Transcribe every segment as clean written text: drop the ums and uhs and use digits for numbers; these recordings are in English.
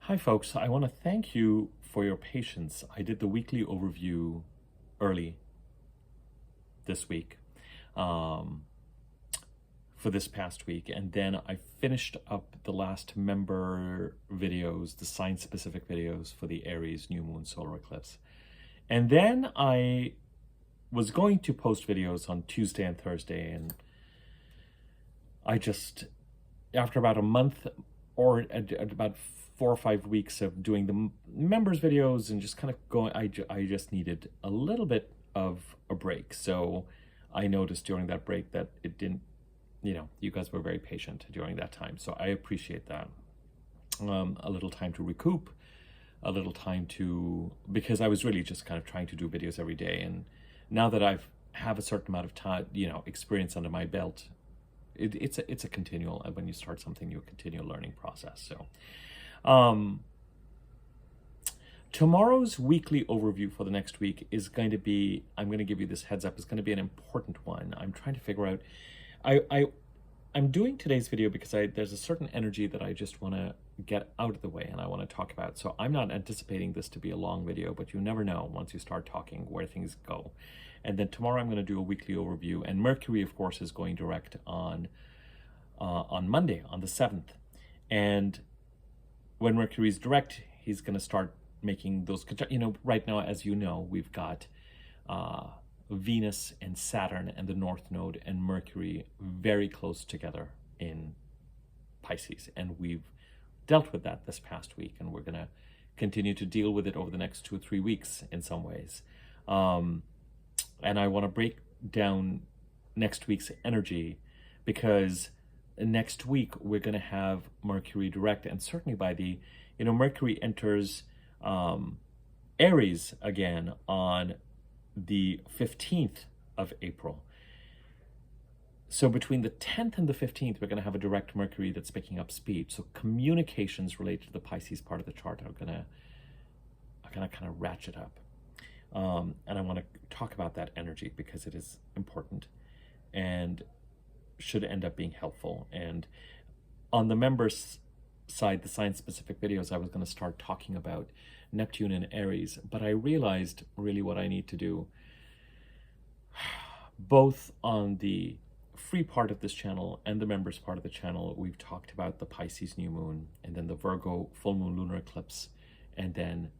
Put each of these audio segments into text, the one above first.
Hi folks, I want to thank you for your patience. I did the weekly overview early this week, for this past week, and then I finished up the last member videos, the sign-specific videos for the Aries new moon solar eclipse. And then I was going to post videos on Tuesday and Thursday, and I just, after about a month or about 4 or 5 weeks of doing the members videos and just kind of going, I just needed a little bit of a break. So I noticed during that break that it didn't, you guys were very patient during that time. So I appreciate that. A little time to recoup, a little time to, because I was really just kind of trying to do videos every day. And now that I've have a certain amount of time, experience under my belt, it's a continual, when you start something new, a continual learning process. So tomorrow's weekly overview for the next week is going to be, I'm going to give you this heads up, it's going to be an important one. I'm trying to figure out, I'm doing today's video because there's a certain energy that I just want to get out of the way and I want to talk about. So I'm not anticipating this to be a long video, but you never know once you start talking where things go. And then tomorrow I'm going to do a weekly overview, and Mercury, of course, is going direct on Monday, on the 7th. And when Mercury is direct, he's going to start making those, right now, as you know, we've got Venus and Saturn and the North Node and Mercury very close together in Pisces. And we've dealt with that this past week, and we're going to continue to deal with it over the next 2 or 3 weeks in some ways. And I want to break down next week's energy, because next week we're going to have Mercury direct, and certainly by the, Mercury enters Aries again on the 15th of April. So between the 10th and the 15th, we're going to have a direct Mercury that's picking up speed. So communications related to the Pisces part of the chart are going to kind of ratchet up. And I want to talk about that energy because it is important and should end up being helpful. And on the members side, the sign-specific videos, I was going to start talking about Neptune and Aries, but I realized really what I need to do, both on the free part of this channel and the members part of the channel, we've talked about the Pisces new moon, and then the Virgo full moon lunar eclipse, and then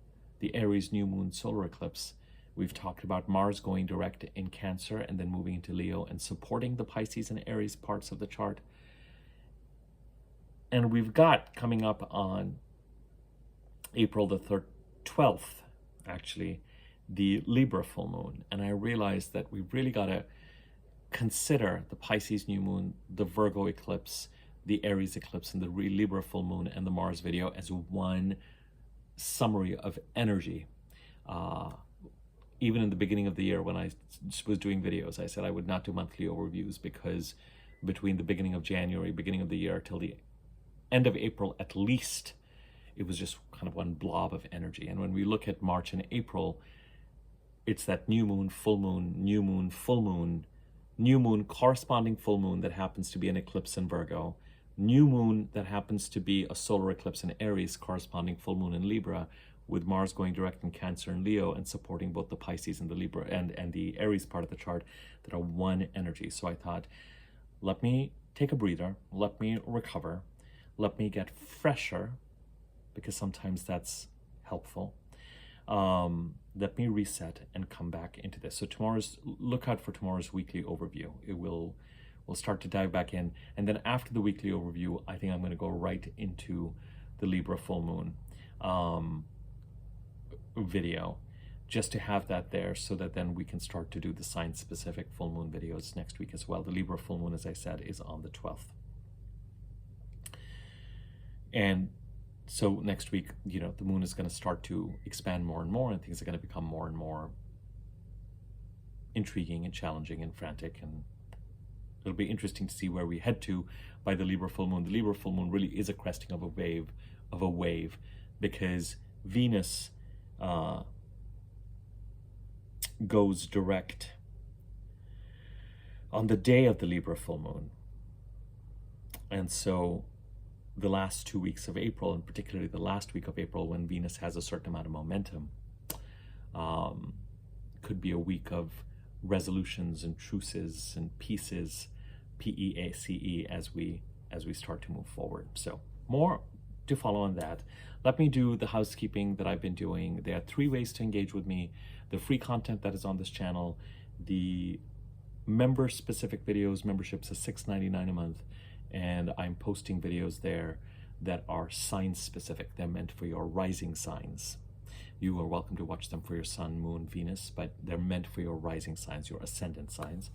the Aries new moon solar eclipse. We've talked about Mars going direct in Cancer and then moving into Leo and supporting the Pisces and Aries parts of the chart. And we've got coming up on April the 12th, actually, the Libra full moon. And I realized that we've really got to consider the Pisces new moon, the Virgo eclipse, the Aries eclipse, and the Libra full moon and the Mars video as one summary of energy. Even in the beginning of the year when I was doing videos, I said I would not do monthly overviews because between the beginning of January, beginning of the year, till the end of April at least, it was just kind of one blob of energy. And when we look at March and April, it's that new moon, full moon, new moon, full moon, new moon corresponding full moon that happens to be an eclipse in Virgo, new moon that happens to be a solar eclipse in Aries corresponding full moon in Libra, with Mars going direct in Cancer and Leo and supporting both the Pisces and the Libra and the Aries part of the chart that are one energy. So I thought, let me take a breather, let me recover, let me get fresher, because sometimes that's helpful. Let me reset and come back into this. So look out for tomorrow's weekly overview. We'll start to dive back in. And then after the weekly overview, I think I'm going to go right into the Libra full moon video, just to have that there so that then we can start to do the sign-specific full moon videos next week as well. The Libra full moon, as I said, is on the 12th. And so next week, the moon is going to start to expand more and more, and things are going to become more and more intriguing and challenging and frantic, and it'll be interesting to see where we head to by the Libra full moon. The Libra full moon really is a cresting of a wave, because Venus goes direct on the day of the Libra full moon. And so the last 2 weeks of April, and particularly the last week of April when Venus has a certain amount of momentum, could be a week of resolutions and truces and pieces, P-E-A-C-E, as we start to move forward. So more to follow on that. Let me do the housekeeping that I've been doing. There are 3 ways to engage with me: the free content that is on this channel, the member specific videos. Memberships is $6.99 a month, and I'm posting videos there that are sign specific. They're meant for your rising signs. You are welcome to watch them for your sun, moon, Venus, but they're meant for your rising signs, your ascendant signs.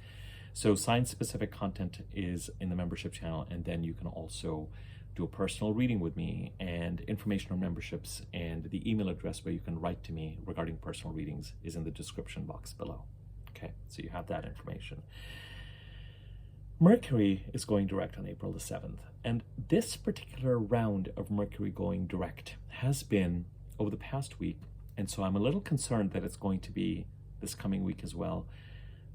So sign specific content is in the membership channel, and then you can also do a personal reading with me, and information on memberships and the email address where you can write to me regarding personal readings is in the description box below. Okay, so you have that information. Mercury is going direct on April the 7th, and this particular round of Mercury going direct has been over the past week, and so I'm a little concerned that it's going to be this coming week as well,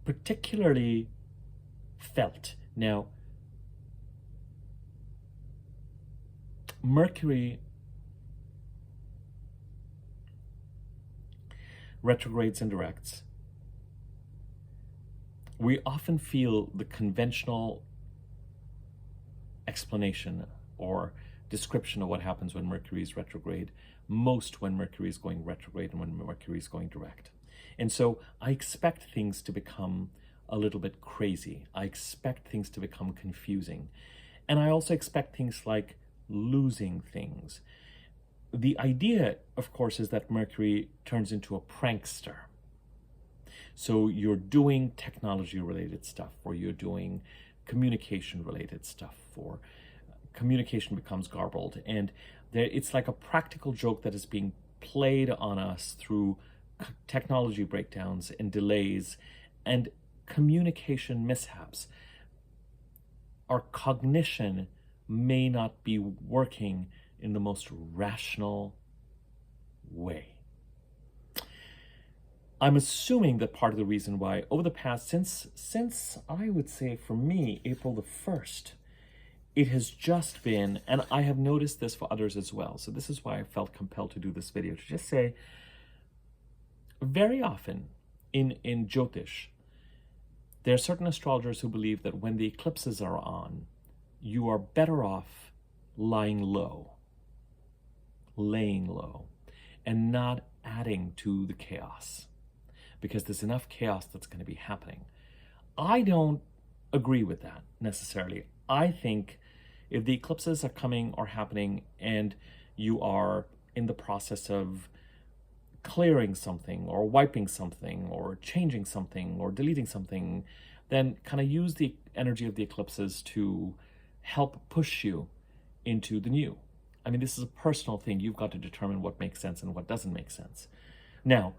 particularly felt. Now, Mercury retrogrades and directs. We often feel the conventional explanation or description of what happens when Mercury is retrograde, most when Mercury is going retrograde and when Mercury is going direct. And so I expect things to become a little bit crazy. I expect things to become confusing. And I also expect things like losing things. The idea, of course, is that Mercury turns into a prankster. So you're doing technology-related stuff, or you're doing communication-related stuff, or communication becomes garbled. And it's like a practical joke that is being played on us through technology breakdowns and delays and communication mishaps. Our cognition may not be working in the most rational way. I'm assuming that part of the reason why over the past, since I would say for me, April the 1st, it has just been, and I have noticed this for others as well, so this is why I felt compelled to do this video, to just say, very often in Jyotish, there are certain astrologers who believe that when the eclipses are on, you are better off laying low, and not adding to the chaos, because there's enough chaos that's going to be happening. I don't agree with that necessarily. I think if the eclipses are coming or happening and you are in the process of clearing something or wiping something or changing something or deleting something, then kind of use the energy of the eclipses to help push you into the new. I mean, this is a personal thing. You've got to determine what makes sense and what doesn't make sense. Now,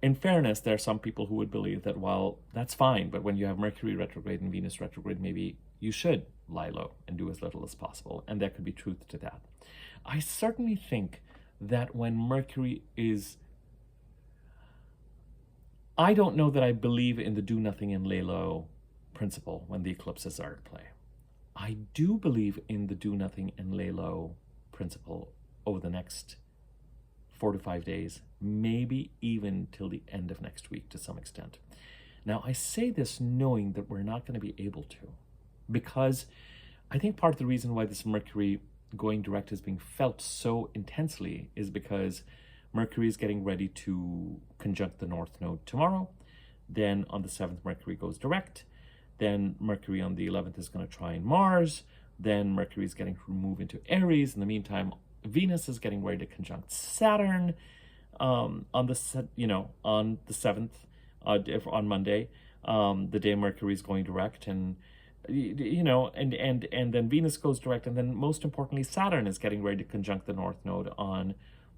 in fairness, there are some people who would believe that, well, that's fine, but when you have Mercury retrograde and Venus retrograde, maybe you should lie low and do as little as possible, and there could be truth to that. I certainly think that when Mercury is... I don't know that I believe in the do nothing and lay low principle when the eclipses are at play. I do believe in the do nothing and lay low principle over the next 4 to 5 days, maybe even till the end of next week to some extent. Now, I say this knowing that we're not going to be able to, because I think part of the reason why this Mercury going direct is being felt so intensely is because Mercury is getting ready to conjunct the North Node tomorrow. Then on the 7th, Mercury goes direct. Then Mercury on the 11th is going to trine Mars. Then Mercury is getting to move into Aries. In the meantime, Venus is getting ready to conjunct Saturn on the 7th, on Monday, the day Mercury is going direct, and and then Venus goes direct, and then most importantly, Saturn is getting ready to conjunct the North Node on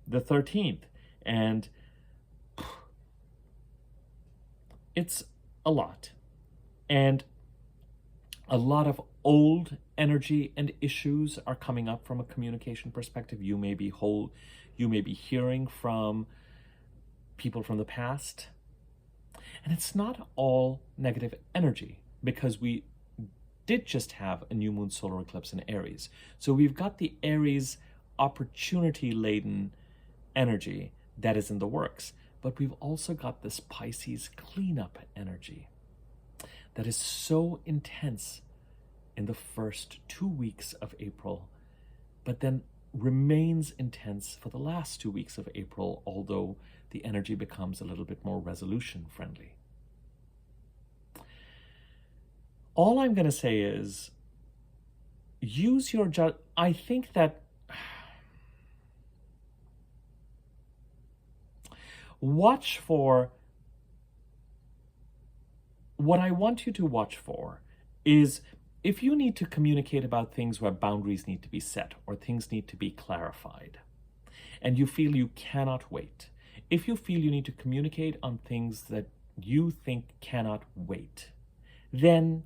the 13th, and it's a lot, and a lot of old energy and issues are coming up from a communication perspective. You may be hearing from people from the past, and it's not all negative energy, because we did just have a new moon solar eclipse in Aries. So we've got the Aries opportunity-laden energy that is in the works, but we've also got this Pisces cleanup energy that is so intense in the first 2 weeks of April, but then remains intense for the last 2 weeks of April, although the energy becomes a little bit more resolution friendly. All I'm going to say is use your judgment. I think that watch for, what I want you to watch for is if you need to communicate about things where boundaries need to be set or things need to be clarified, and you feel you cannot wait, if you feel you need to communicate on things that you think cannot wait, then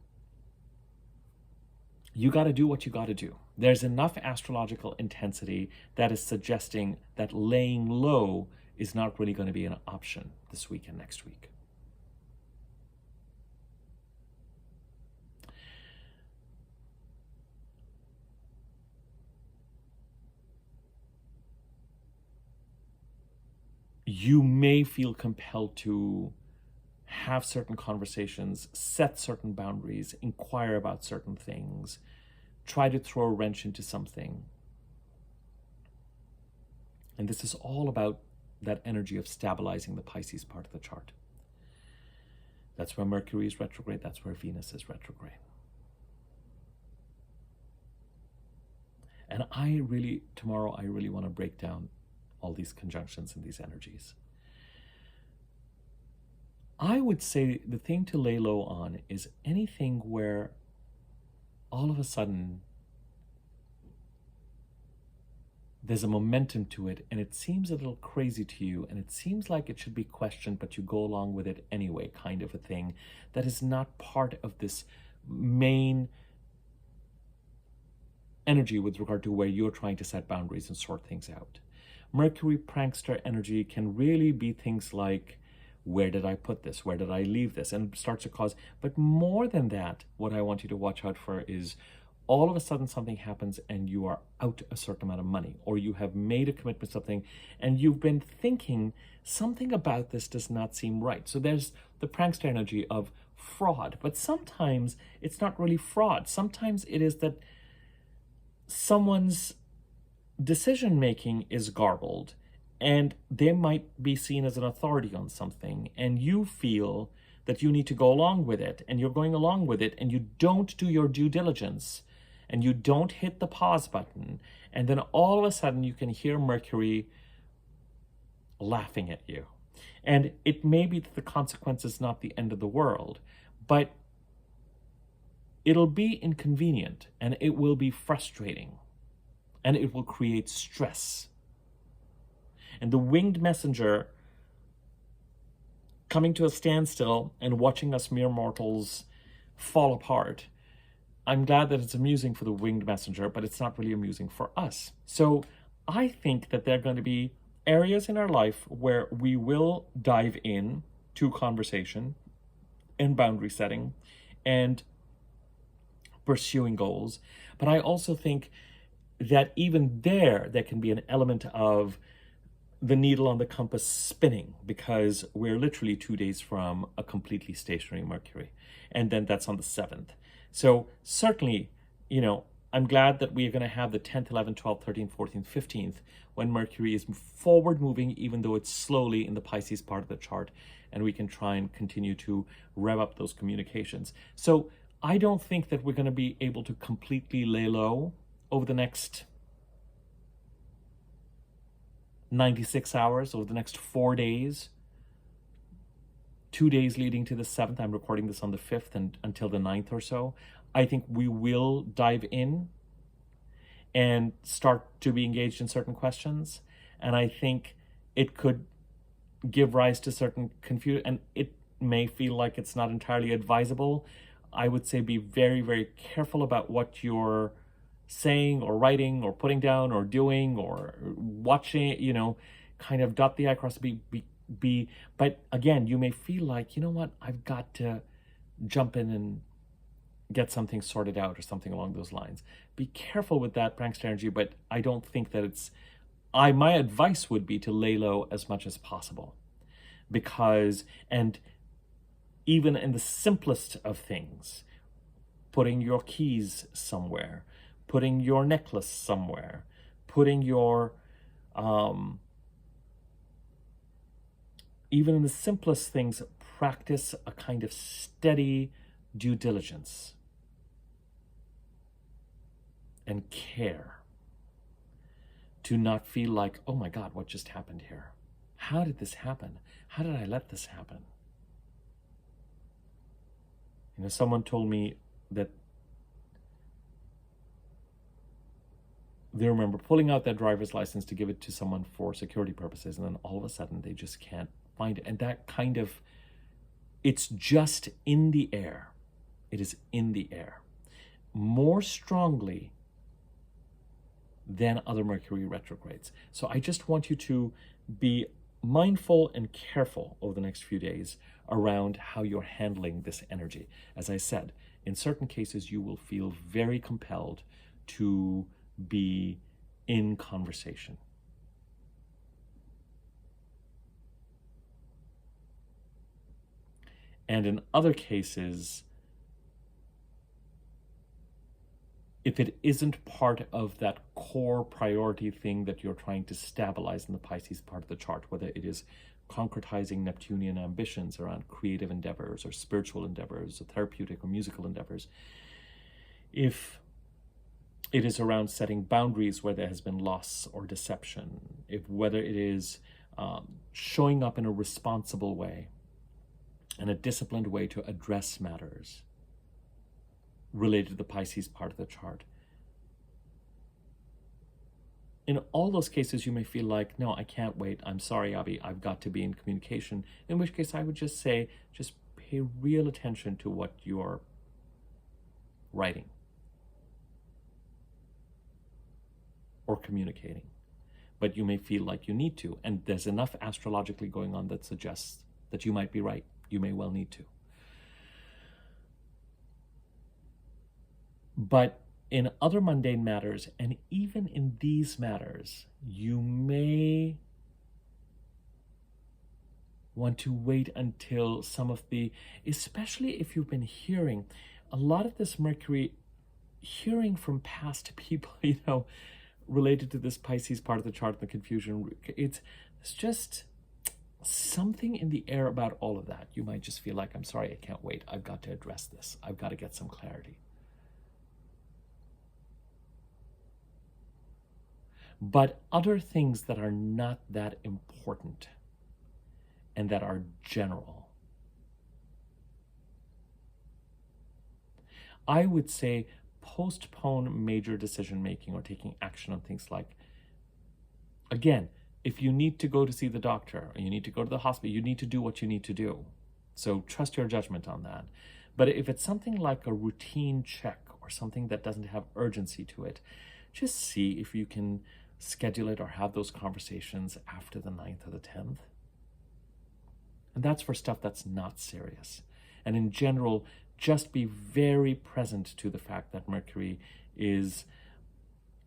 you got to do what you got to do. There's enough astrological intensity that is suggesting that laying low is not really going to be an option this week and next week. You may feel compelled to have certain conversations, set certain boundaries, inquire about certain things, try to throw a wrench into something. And this is all about that energy of stabilizing the Pisces part of the chart. That's where Mercury is retrograde, that's where Venus is retrograde. And tomorrow I really want to break down all these conjunctions and these energies. I would say the thing to lay low on is anything where all of a sudden there's a momentum to it and it seems a little crazy to you and it seems like it should be questioned, but you go along with it anyway, kind of a thing that is not part of this main energy with regard to where you're trying to set boundaries and sort things out. Mercury prankster energy can really be things like, where did I put this? Where did I leave this? And starts to cause, but more than that, what I want you to watch out for is all of a sudden something happens and you are out a certain amount of money, or you have made a commitment to something and you've been thinking something about this does not seem right. So there's the prankster energy of fraud, but sometimes it's not really fraud. Sometimes it is that someone's decision-making is garbled and they might be seen as an authority on something and you feel that you need to go along with it and you're going along with it and you don't do your due diligence and you don't hit the pause button, and then all of a sudden you can hear Mercury laughing at you. And it may be that the consequence is not the end of the world, but it'll be inconvenient and it will be frustrating and it will create stress. And the winged messenger coming to a standstill and watching us mere mortals fall apart, I'm glad that it's amusing for the winged messenger, but it's not really amusing for us. So I think that there are going to be areas in our life where we will dive in to conversation and boundary setting and pursuing goals. But I also think that even there can be an element of the needle on the compass spinning, because we're literally 2 days from a completely stationary Mercury. And then that's on the 7th. So certainly, I'm glad that we're going to have the 10th, 11th, 12th, 13th, 14th, 15th, when Mercury is forward moving, even though it's slowly in the Pisces part of the chart, and we can try and continue to rev up those communications. So I don't think that we're going to be able to completely lay low over the next 96 hours, over the next 4 days, 2 days leading to the 7th. I'm recording this on the 5th and until the 9th or so. I think we will dive in and start to be engaged in certain questions. And I think it could give rise to certain confusion, and it may feel like it's not entirely advisable. I would say be very, very careful about what you're saying or writing or putting down or doing or watching, kind of dot the I, cross the B. But again, you may feel like, I've got to jump in and get something sorted out or something along those lines. Be careful with that prankster energy, but I don't think that it's, my advice would be to lay low as much as possible, because, and even in the simplest of things, putting your keys somewhere, putting your necklace somewhere, putting your, even in the simplest things, practice a kind of steady due diligence and care to not feel like, oh my God, what just happened here? How did this happen? How did I let this happen? You know, someone told me that they remember pulling out their driver's license to give it to someone for security purposes, and then all of a sudden they just can't find it. And that kind of, it's just in the air. It is in the air more strongly than other Mercury retrogrades. So I just want you to be mindful and careful over the next few days around how you're handling this energy. As I said, in certain cases, you will feel very compelled to be in conversation. And in other cases, if it isn't part of that core priority thing that you're trying to stabilize in the Pisces part of the chart, whether it is concretizing Neptunian ambitions around creative endeavors or spiritual endeavors or therapeutic or musical endeavors, if it is around setting boundaries where there has been loss or deception, whether it is showing up in a responsible way and a disciplined way to address matters related to the Pisces part of the chart. In all those cases, you may feel like, no, I can't wait. I'm sorry, Abby, I've got to be in communication. In which case I would just say, just pay real attention to what you're writing or communicating. But you may feel like you need to. And there's enough astrologically going on that suggests that you might be right. You may well need to. But in other mundane matters, and even in these matters, you may want to wait until some of the, especially if you've been hearing a lot of this Mercury, hearing from past people, you know, related to this Pisces part of the chart, the confusion, it's just something in the air about all of that. You might just feel like, I'm sorry, I can't wait. I've got to address this. I've got to get some clarity. But other things that are not that important and that are general, I would say postpone major decision making or taking action on things like, again, if you need to go to see the doctor or you need to go to the hospital, you need to do what you need to do. So trust your judgment on that. But if it's something like a routine check or something that doesn't have urgency to it, just see if you can schedule it or have those conversations after the 9th or the 10th. And that's for stuff that's not serious. And in general, just be very present to the fact that Mercury is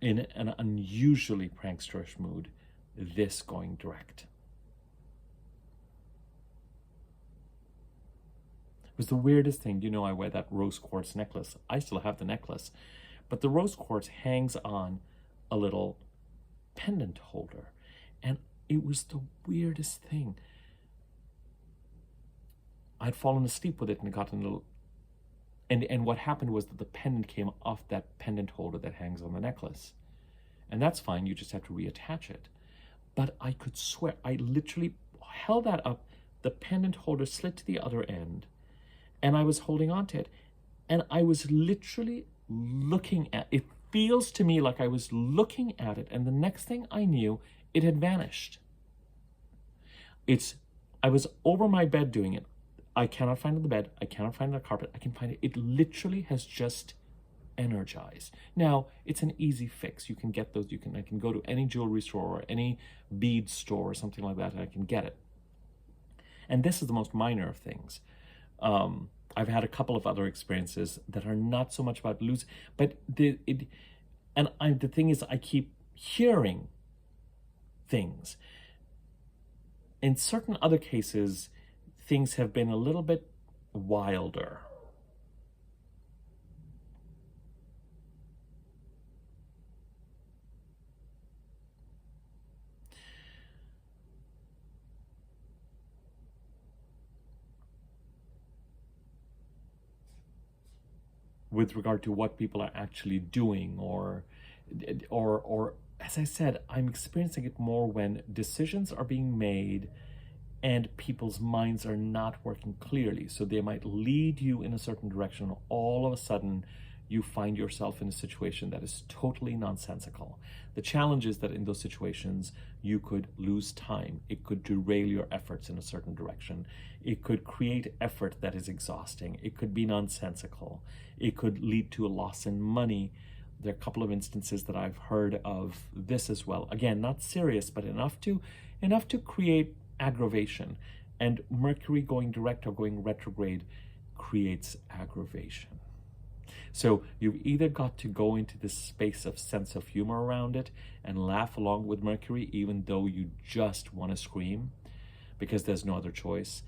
in an unusually pranksterish mood, this going direct. It was the weirdest thing. You know, I wear that rose quartz necklace. I still have the necklace, but the rose quartz hangs on a little pendant holder, and it was the weirdest thing. I'd fallen asleep with it and it got in a little, and what happened was that the pendant came off that pendant holder that hangs on the necklace, and that's fine, you just have to reattach it. But I could swear I literally held that up, the pendant holder slid to the other end, and I was holding on to it, and I was literally looking at it. Feels to me like I was looking at it, and the next thing I knew, it had vanished. I was over my bed doing it. I cannot find it in the bed. I cannot find it on the carpet. I can find it. It literally has just energized. Now, it's an easy fix. You can get those. I can go to any jewelry store or any bead store or something like that, and I can get it. And this is the most minor of things. I've had a couple of other experiences that are not so much about losing, but the thing is, I keep hearing things. In certain other cases, things have been a little bit wilder. With regard to what people are actually doing, or as I said, I'm experiencing it more when decisions are being made and people's minds are not working clearly. So they might lead you in a certain direction. All of a sudden, you find yourself in a situation that is totally nonsensical. The challenge is that in those situations, you could lose time. It could derail your efforts in a certain direction. It could create effort that is exhausting. It could be nonsensical. It could lead to a loss in money. There are a couple of instances that I've heard of this as well. Again, not serious, but enough to create aggravation. And Mercury going direct or going retrograde creates aggravation. So you've either got to go into this space of sense of humor around it and laugh along with Mercury, even though you just want to scream, because there's no other choice.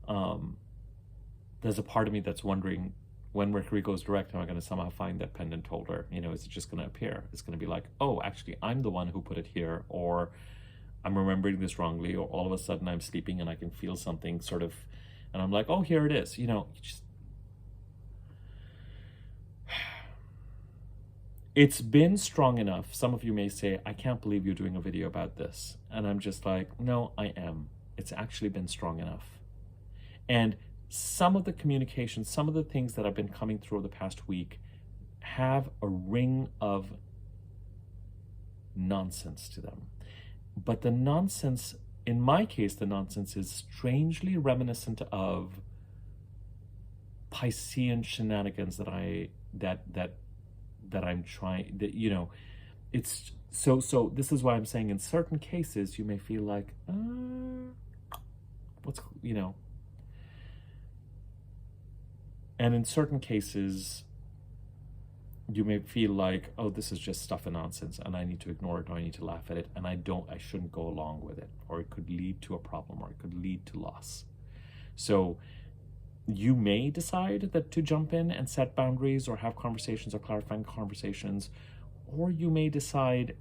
There's a part of me that's wondering, when Mercury goes direct, am I going to somehow find that pendant holder? You know, is it just going to appear? It's going to be like, oh, actually, I'm the one who put it here, or I'm remembering this wrongly, or all of a sudden I'm sleeping and I can feel something sort of, and I'm like, oh, here it is. You know, it's been strong enough. Some of you may say, I can't believe you're doing a video about this. And I'm just like, no, I am. It's actually been strong enough. And some of the communication, some of the things that have been coming through the past week have a ring of nonsense to them. But the nonsense, in my case, the nonsense is strangely reminiscent of Piscean shenanigans that I'm trying, that, you know, it's so this is why I'm saying in certain cases you may feel like, what's, you know, and in certain cases you may feel like, oh, this is just stuff and nonsense and I need to ignore it, or I need to laugh at it, and I shouldn't go along with it, or it could lead to a problem, or it could lead to loss. So you may decide that to jump in and set boundaries or have conversations or clarifying conversations, or you may decide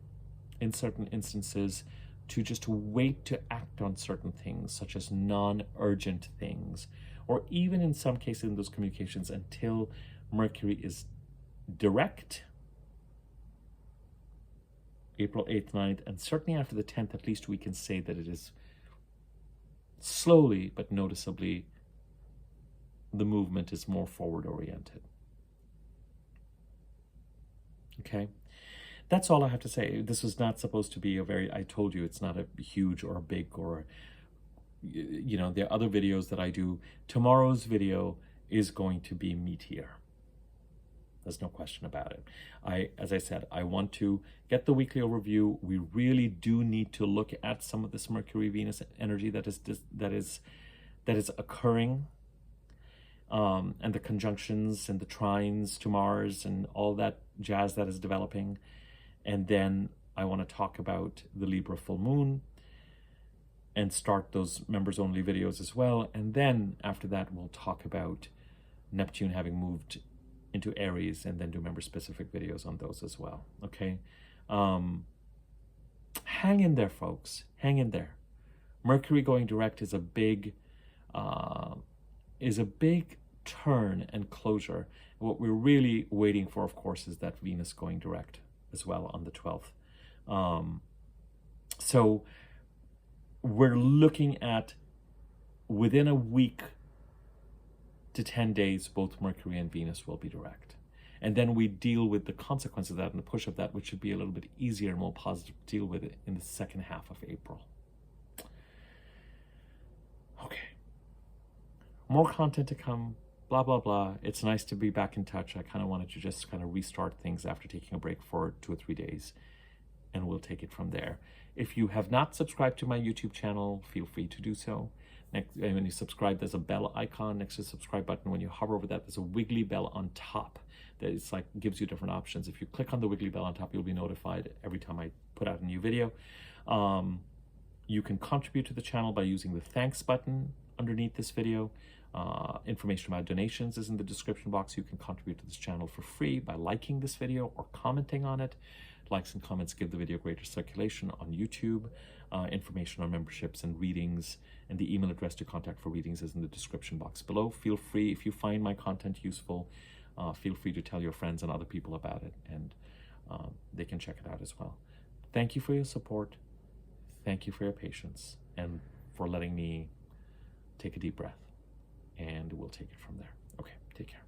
in certain instances to just wait to act on certain things, such as non-urgent things, or even in some cases in those communications until Mercury is direct, April 8th, 9th, and certainly after the 10th, at least we can say that it is slowly but noticeably, the movement is more forward oriented. Okay, that's all I have to say. This was not supposed to be a very, I told you, it's not a huge or a big, or, you know, there are other videos that I do. Tomorrow's video is going to be meatier. There's no question about it. As I said, I want to get the weekly overview. We really do need to look at some of this Mercury-Venus energy that is occurring, and the conjunctions and the trines to Mars and all that jazz that is developing. And then I want to talk about the Libra full moon and start those members only videos as well. And then after that, we'll talk about Neptune having moved into Aries, and then do member specific videos on those as well. Okay. Hang in there, folks. Hang in there. Mercury going direct is a big turn and closure. What we're really waiting for, of course, is that Venus going direct as well on the 12th. So we're looking at, within a week to 10 days, both Mercury and Venus will be direct. And then we deal with the consequence of that and the push of that, which should be a little bit easier and more positive to deal with it in the second half of April. Okay. More content to come, blah, blah, blah. It's nice to be back in touch. I kind of wanted to just kind of restart things after taking a break for 2 or 3 days, and we'll take it from there. If you have not subscribed to my YouTube channel, feel free to do so. When you subscribe, there's a bell icon next to the subscribe button. When you hover over that, there's a wiggly bell on top that it's like gives you different options. If you click on the wiggly bell on top, you'll be notified every time I put out a new video. You can contribute to the channel by using the thanks button underneath this video. Information about donations is in the description box. You can contribute to this channel for free by liking this video or commenting on it. Likes and comments give the video greater circulation on YouTube. Information on memberships and readings and the email address to contact for readings is in the description box below. Feel free, if you find my content useful, feel free to tell your friends and other people about it, and they can check it out as well. Thank you for your support. Thank you for your patience and for letting me take a deep breath, and we'll take it from there. Okay, take care.